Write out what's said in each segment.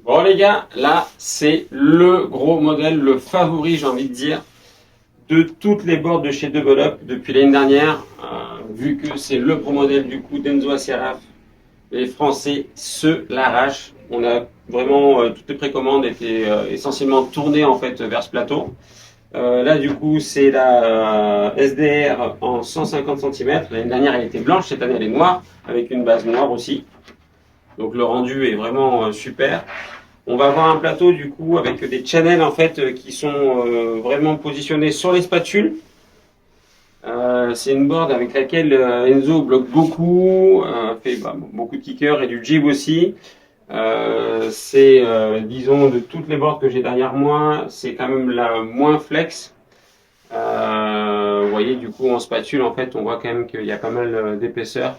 Bon les gars, là c'est le gros modèle, le favori j'ai envie de dire, de toutes les boards de chez Double Up depuis l'année dernière, vu que c'est le gros modèle du coup d'Enzo Assiraf. Les Français se l'arrachent. On a vraiment toutes les précommandes étaient essentiellement tournées en fait vers ce plateau. Là du coup c'est la SDR en 150 cm. L'année dernière elle était blanche, cette année elle est noire avec une base noire aussi. Donc le rendu est vraiment super. On va avoir un plateau du coup avec des channels en fait qui sont vraiment positionnés sur les spatules. C'est une board avec laquelle Enzo bloque beaucoup, fait beaucoup de kickers et du jib aussi. C'est disons de toutes les boards que j'ai derrière moi, c'est quand même la moins flex. Vous voyez du coup en spatule en fait on voit quand même qu'il y a pas mal d'épaisseur.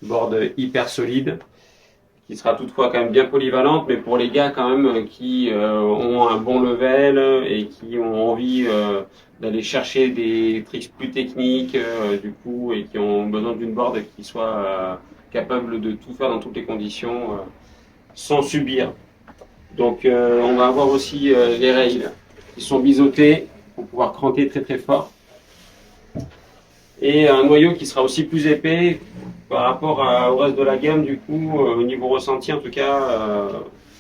Board hyper solide qui sera toutefois quand même bien polyvalente, mais pour les gars quand même qui ont un bon level et qui ont envie d'aller chercher des tricks plus techniques du coup et qui ont besoin d'une board qui soit capable de tout faire dans toutes les conditions sans subir. Donc on va avoir aussi les rails qui sont biseautés pour pouvoir cranter très très fort et un noyau qui sera aussi plus épais par rapport au reste de la gamme du coup au niveau ressenti en tout cas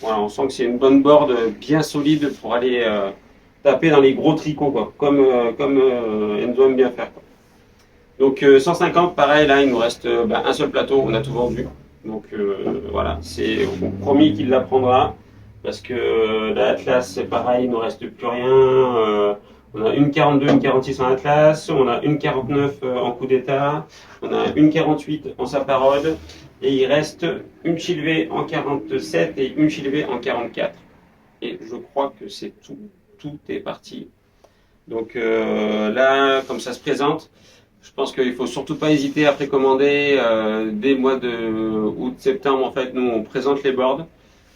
voilà, on sent que c'est une bonne board bien solide pour aller taper dans les gros tricots quoi, comme Enzo aime bien faire quoi. Donc 150 pareil là il nous reste un seul plateau, on a tout vendu donc voilà c'est promis qu'il la prendra parce que la Atlas c'est pareil il nous reste plus rien on a une 42, une 46 en Atlas, on a une 49 en coup d'état, on a une 48 en Saparode, et il reste une Chilvé en 47 et une Chilvé en 44. Et je crois que c'est tout, tout est parti. Donc là, comme ça se présente, je pense qu'il ne faut surtout pas hésiter à précommander dès le mois de août-septembre. En fait, nous on présente les boards.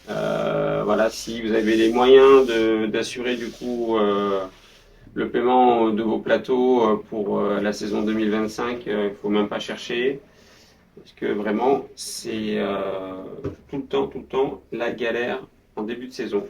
Voilà, si vous avez les moyens d'assurer du coup le paiement de vos plateaux pour la saison 2025, il ne faut même pas chercher. Parce que vraiment, c'est tout le temps la galère en début de saison.